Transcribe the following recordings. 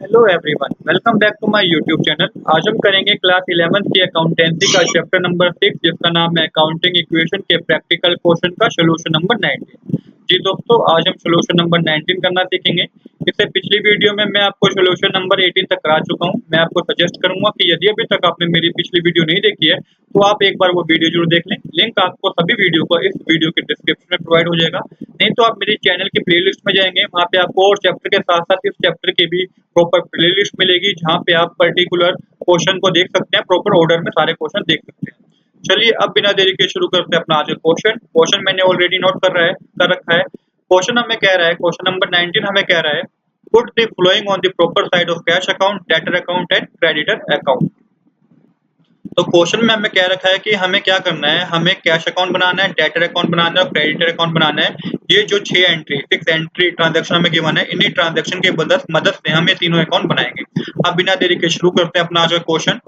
Hello everyone, welcome back to my YouTube channel. आज हम करेंगे क्लास 11th की अकाउंटेंसी का चैप्टर नंबर 6 जिसका नाम है अकाउंटिंग इक्वेशन के प्रैक्टिकल क्वेश्चन का सोल्यूशन नंबर 19। जी दोस्तों, आज हम सोल्यूशन नंबर 19 करना सीखेंगे। इससे पिछली वीडियो में मैं आपको सोल्यूशन नंबर 18 तक करा चुका हूं। मैं आपको सजेस्ट करूंगा कि यदि अभी तक आपने मेरी पिछली वीडियो नहीं देखी है तो आप एक बार वो वीडियो जरूर देख लें। लिंक आपको सभी वीडियो को इस वीडियो के डिस्क्रिप्शन में प्रोवाइड हो जाएगा। नहीं तो आप मेरे चैनल की प्लेलिस्ट में जाएंगे, वहाँ पे आपको और चैप्टर के साथ साथ इस चैप्टर की भी प्रॉपर प्लेलिस्ट मिलेगी जहाँ पे आप पर्टिकुलर क्वेश्चन को देख सकते हैं, प्रॉपर ऑर्डर में सारे क्वेश्चन देख सकते हैं। चलिए अब बिना देरी के शुरू करते हैं अपना आज का क्वेश्चन मैंने ऑलरेडी नोट कर रखा है। क्वेश्चन हमें कह रहा है, क्वेश्चन नंबर 19 हमें कह रहा है, put the flowing on the proper side of cash account, debtor account and creditor account. तो क्वेश्चन में हमें क्या रखा है कि हमें क्या करना है, हमें कैश अकाउंट बनाना है, डेटर अकाउंट बनाना है और क्रेडिटर अकाउंट बनाना है। ये जो 6 एंट्री ट्रांजैक्शन हमें गिवन है, इन्हीं ट्रांजैक्शन के मदद से हम ये तीनों अकाउंट बनाएंगे। अब बिना देरी के शुरू करते हैं अपना आज का क्वेश्चन।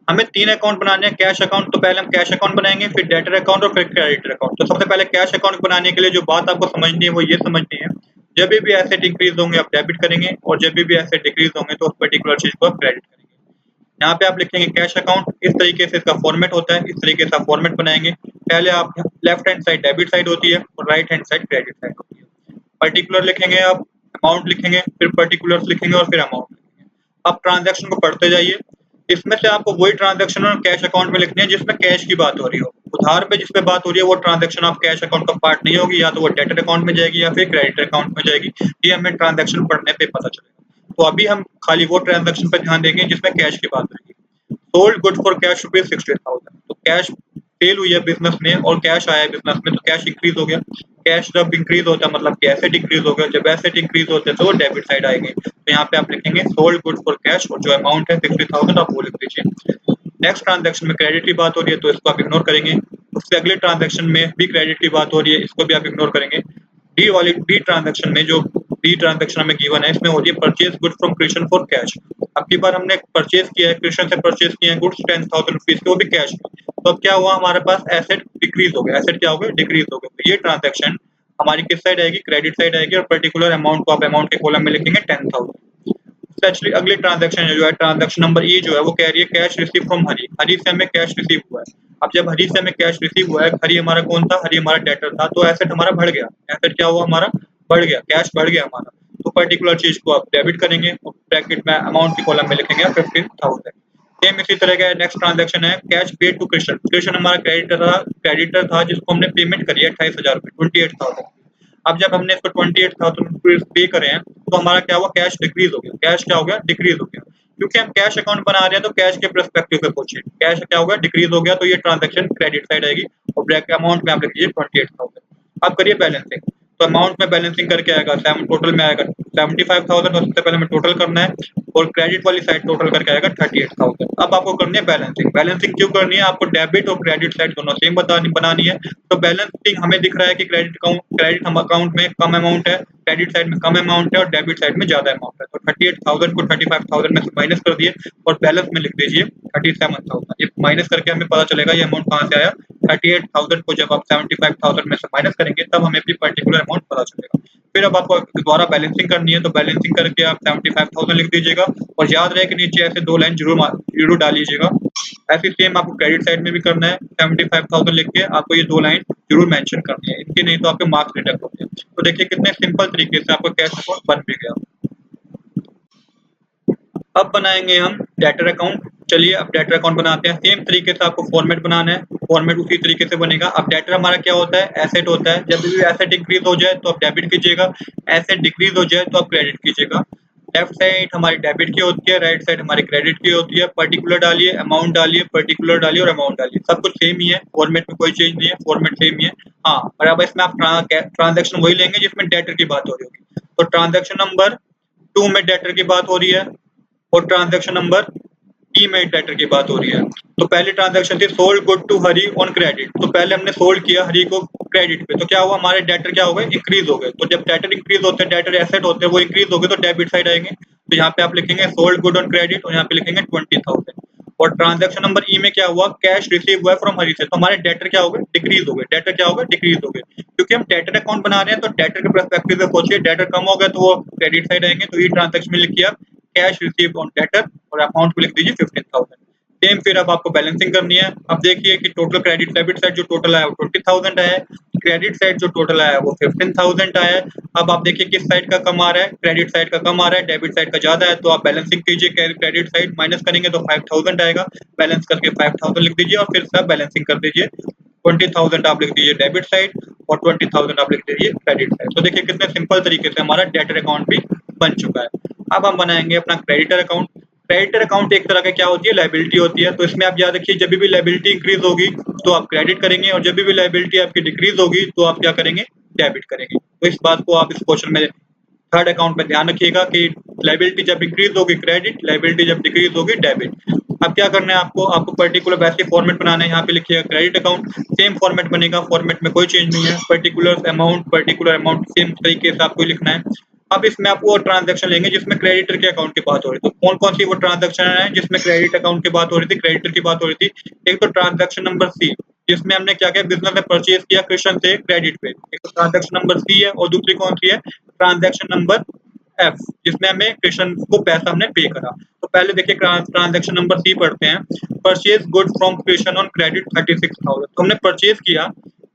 हमें 3 अकाउंट बनाने हैं। कैश अकाउंट, तो पहले हम कैश अकाउंट बनाएंगे, फिर डेटर अकाउंट और फिर क्रेडिटर अकाउंट। तो सबसे पहले कैश अकाउंट बनाने के लिए जो बात आपको समझनी है वो ये समझनी है, जब भी एसेट इंक्रीज होंगे आप डेबिट करेंगे और जब भी एसेट डिक्रीज होंगे तो उस पर्टिकुलर चीज को आप क्रेडिट करेंगे। यहाँ पे आप लिखेंगे कैश अकाउंट, इस तरीके से इसका फॉर्मेट होता है, इस तरीके से आप फॉर्मेट बनाएंगे। पहले आप left hand side debit side होती है और right hand side credit side होती है। पर्टिकुलर लिखेंगे आप, अमाउंट लिखेंगे, फिर पर्टिकुलर्स लिखेंगे और फिर अमाउंट लिखेंगे। आप ट्रांजैक्शन को पढ़ते जाइए। इसमें से आपको वही ट्रांजैक्शन कैश अकाउंट में लिखनी है जिसमें कैश की बात हो रही हो। उधार पे जिसपे बात हो रही है वो ट्रांजैक्शन आप कैश अकाउंट का पार्ट नहीं होगी, या तो वो डेटर अकाउंट में जाएगी या फिर क्रेडिट अकाउंट में जाएगी। ये हमें ट्रांजैक्शन पढ़ने पे पता चलेगा। तो अभी हम खाली वो ट्रांजैक्शन पे ध्यान देंगे जिसमें कैश की बात होगी। Sold good for cash rupees 60,000। तो कैश सेल हुई है बिजनेस में और कैश आया है बिजनेस में, तो कैश इंक्रीज हो गया। कैश जब इंक्रीज होता है मतलब कि एसेट इंक्रीज हो गया। जब एसेट इंक्रीज होते हैं तो वो डेबिट साइड आएंगे। तो यहाँ पे आप लिखेंगे सोल्ड गुड फॉर कैश और जो अमाउंट है 60,000 आप वो लिख दीजिए। नेक्स्ट ट्रांजैक्शन में क्रेडिट की बात हो रही है तो इसको आप इग्नोर करेंगे। उससे अगले ट्रांजैक्शन में भी क्रेडिट की बात हो रही है, इसको भी आप इग्नोर करेंगे। डी ट्रांजैक्शन में जो डी ट्रांजैक्शन हमें गिवन है इसमें हो रही है purchase good from Krishna for cash. अब की बार हमने परचेज किया है, कृष्ण से परचेज किए हैं गुड्स 10,000 रुपीज के, वो भी कैश में। तो अब क्या हुआ, हमारे पास एसेट डिक्रीज हो गया। एसेट क्या हो गया, डिक्रीज हो गया। तो ये ट्रांजैक्शन हमारी किस साइड आएगी, क्रेडिट साइड आएगी। और पर्टिकुलर अमाउंट को आप अमाउंट के कॉलम में लिखेंगे 10,000। एक्चुअली अगली ट्रांजैक्शन जो है, ट्रांजैक्शन नंबर ई जो है वो कह रही है कैश रिसीव फ्रॉम हरी। हरी से हमें कैश रिसीव हुआ है। अब जब हरी से हमें कैश रिसीव हुआ है, हरी हमारा कौन था, हरी हमारा डेटर था, तो एसेट हमारा बढ़ गया। एसेट क्या हुआ, हमारा बढ़ गया, कैश बढ़ गया हमारा। तो पर्टिकुलर चीज को आप डेबिट करेंगे और ब्रैकेट में अमाउंट के कॉलम में लिखेंगे 15,000। सेम इसी तरह का नेक्स्ट ट्रांजैक्शन है cash paid to Krishna. Krishna हमारा क्रेडिटर था जिसको हमने पेमेंट करी है 28,000 रुपए, 28,000। अब जब हमने इसको 28,000 रुपीज पे करे हैं तो हमारा क्या हुआ, कैश डिक्रीज हो गया। कैश क्या हो गया, डिक्रीज हो गया। क्योंकि हम कैश अकाउंट बना रहे हैं तो कैश के परस्पेक्टिव पे पूछिए। कैश क्या होगा, डिक्रीज हो गया, तो ये ट्रांजैक्शन क्रेडिट साइड आएगी और ब्रैकेट अमाउंट में आप लिख लीजिए 28,000। अब करिए बैलेंसिंग। तो अमाउंट में बैलेंसिंग करके आएगा टोटल में आएगा 75,000। तो सबसे पहले हमें टोटल करना है और क्रेडिट वाली साइड टोटल करके आएगा 38,000। अब आपको करनी है बैलेंसिंग। बैलेंसिंग क्यों करनी है, आपको डेबिट और क्रेडिट साइड दोनों सेम बनानी है। तो बैलेंसिंग हमें दिख रहा है कि क्रेडिट अकाउंट में कम अमाउंट है, क्रेडिट साइड में कम अमाउंट है और डेबिट साइड में ज्यादा अमाउंट है। तो 38,000 को 35,000 में से माइनस कर दिए और बैलेंस में लिख दीजिए 37,000। ये माइनस करके हमें पता चलेगा ये अमाउंट कहाँ से आया। 38,000 को जब आप 75,000 में से माइनस करेंगे तब हमें भी पर्टिकुलर अमाउंट पता चलेगा। फिर अब आपको दोबारा बैलेंसिंग करनी है, तो बैलेंसिंग करके आप 75,000 लिख दीजिएगा और याद रहे कि नीचे ऐसे 2 लाइन जरूर डालीजिएगा। ऐसे सेम आपको क्रेडिट साइड में भी करना है। 75,000 लिख के आपको ये 2 लाइन जरूर मेंशन करनी है, इनके नहीं तो आपके मार्क्स डिडक्ट होते हैं। तो देखिए कितने सिंपल तरीके से आपका कैश अकाउंट बन भी गया। अब बनाएंगे हम डेटर अकाउंट। चलिए अब डेटर अकाउंट बनाते हैं। सेम तरीके से आपको फॉर्मेट बनाना है, फॉर्मेट उसी तरीके से बनेगा। अब डेटर हमारा क्या होता है, एसेट होता है। जब भी एसेट इंक्रीज हो जाए तो आप डेबिट कीजिएगा, एसेट डिक्रीज हो जाए तो आप क्रेडिट कीजिएगा। लेफ्ट साइड हमारी डेबिट की होती है, राइट साइड हमारी क्रेडिट की होती है। पर्टिकुलर डालिए, अमाउंट डालिए, पर्टिकुलर डालिए और अमाउंट डालिए। सब कुछ सेम ही है, फॉर्मेट में कोई चेंज नहीं है, फॉर्मेट सेम ही है। हाँ, और अब इसमें आप ट्रांजेक्शन वही लेंगे जिसमें डेटर की बात हो रही होगी। तो ट्रांजेक्शन नंबर 2 में डेटर की बात हो रही है और ट्रांजैक्शन नंबर ई में डेटर की बात हो रही है। तो पहली ट्रांजैक्शन थी sold good to Hari on credit. तो पहले हमने सोल्ड किया हरी को क्रेडिट पे, तो क्या हुआ, हमारे डेटर क्या हो गए, इंक्रीज हो गए। तो जब डेटर इंक्रीज होते हैं, डेटर एसेट होते हैं, वो इंक्रीज हो गए तो डेबिट साइड आएंगे। तो यहाँ पे आप लिखेंगे सोल्ड गुड ऑन क्रेडिट और यहाँ पे लिखेंगे 20,000। और ट्रांजैक्शन नंबर ई में क्या हुआ, कैश रिसीव हुआ फ्रॉम हरी से, तो हमारे डेटर क्या हो गए, डिक्रीज हो गए। डेटर क्या हो गए, डिक्रीज हो गए। क्योंकि हम डेटर अकाउंट बना रहे हैं तो डेटर के परस्पेक्टिव से सोचिए, डेटर कम हो गया तो वो क्रेडिट साइड आएंगे। तो ये ट्रांजैक्शन में लिखिए आप कैश रिसीव्ड ऑन डेटर और अमाउंट को लिख दीजिए 15,000। सेम फिर अब आपको बैलेंसिंग करनी है। अब देखिए कि टोटल क्रेडिट डेबिट साइड जो टोटल आया वो 20,000 आया है, क्रेडिट साइड जो टोटल आया वो 15,000 आया है। अब आप देखिए किस साइड का कम आ रहा है, क्रेडिट साइड का कम आ रहा है, डेबिट साइड का ज्यादा है, तो आप बैलेंसिंग कीजिए, क्रेडिट साइड माइनस करेंगे तो 5,000 आएगा, बैलेंस करके 5,000 लिख दीजिए और फिर से आप बैलेंसिंग कर दीजिए। 20,000 आप लिख दीजिए डेबिट साइड और 20,000 आप लिख दीजिए क्रेडिट साइड। तो देखिए कितने सिंपल तरीके से हमारा डेटर अकाउंट भी बन चुका है। अब हम बनाएंगे अपना क्रेडिटर अकाउंट। क्रेडिटर अकाउंट एक तरह का क्या होती है, लायबिलिटी होती है। तो इसमें आप याद रखिए, जब भी लायबिलिटी इंक्रीज होगी तो आप क्रेडिट करेंगे और जब भी लायबिलिटी आपकी डिक्रीज होगी तो आप क्या करेंगे, डेबिट करेंगे। तो इस बात को आप इस क्वेश्चन में थर्ड अकाउंट में ध्यान रखिएगा कि लायबिलिटी जब इंक्रीज होगी क्रेडिट, लायबिलिटी जब डिक्रीज होगी डेबिट। अब क्या करना है आपको पर्टिकुलर वैसे फॉर्मेट बनाना है। यहाँ पे लिखिएगा क्रेडिट अकाउंट, सेम फॉर्मेट बनेगा, फॉर्मेट में कोई चेंज नहीं है। पर्टिकुलर अमाउंट सेम तरीके से आपको लिखना है। अब इसमें आप वो ट्रांजैक्शन लेंगे जिसमें क्रेडिटर के अकाउंट की बात हो रही थी। तो कौन कौन सी वो ट्रांजैक्शन है जिसमें क्रेडिट अकाउंट की बात हो रही थी, क्रेडिटर की बात हो रही थी। एक तो ट्रांजैक्शन नंबर सी, जिसमें हमने क्या किया, बिजनेस ने परचेज किया कृष्ण से क्रेडिट पे, एक तो ट्रांजैक्शन नंबर सी है। और दूसरी कौन सी है, ट्रांजैक्शन नंबर एफ, जिसमें हमें कृष्ण को पैसा हमने पे करा। तो पहले देखिए ट्रांजैक्शन नंबर सी पढ़ते हैं। Purchase good from Krishna on credit 36,000। तो हमने परचेज किया,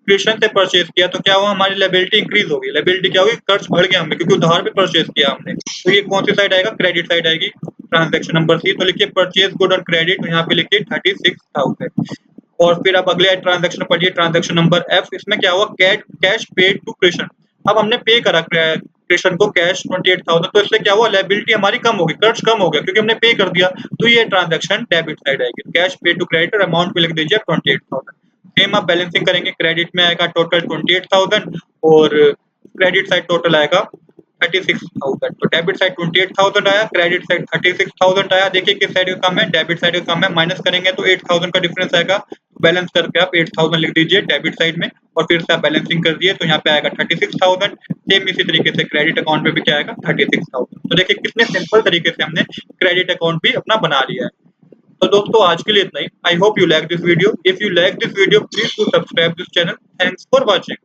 कृष्ण से परचेज किया, तो क्या हुआ, हमारी लायबिलिटी इंक्रीज होगी। लायबिलिटी क्या होगी, कर्ज बढ़ गया हमने, क्योंकि उधार पे परचेज किया हमने। तो ये कौन सी साइड आएगा, क्रेडिट साइड आएगी, ट्रांजैक्शन नंबर सी। तो लिखिए परचेज गुड ऑन क्रेडिट, यहाँ पे लिखिए 36,000। और फिर आप अगले ट्रांजैक्शन पढ़िए, ट्रांजैक्शन नंबर एफ। इसमें क्या हुआ, कैश पेड टू कृष्ण। अब हमने पे करा कृष्ण को कैश 28,000, तो इससे क्या हुआ, लायबिलिटी हमारी कम होगी, कर्ज कम हो गया क्योंकि हमने पे कर दिया। तो ये ट्रांजैक्शन डेबिट साइड आएगी। Cash paid to creditor, amount पे लिख दीजिए 28,000। सेम आप बैलेंसिंग करेंगे, क्रेडिट में आएगा टोटल 28,000 और क्रेडिट साइड टोटल आएगा 36,000। तो डेबिट साइड 28,000 आया, क्रेडिट साइड 36,000 आया। देखिए किस साइड का कम है, डेबिट साइड का कम है, माइनस करेंगे तो 8,000 का डिफरेंस आएगा। बैलेंस करके आप 8,000 लिख दीजिए डेबिट साइड में और फिर से आप बैलेंसिंग कर दिए तो यहाँ पे आएगा 36,000। सेम इसी तरीके से क्रेडिट अकाउंट में भी क्या आएगा, 36,000। तो देखिए कितने सिंपल तरीके से हमने क्रेडिट अकाउंट भी अपना बना लिया है। तो दोस्तों आज के लिए इतना ही। I hope you like this video. If you like this video please do subscribe this channel. Thanks for watching.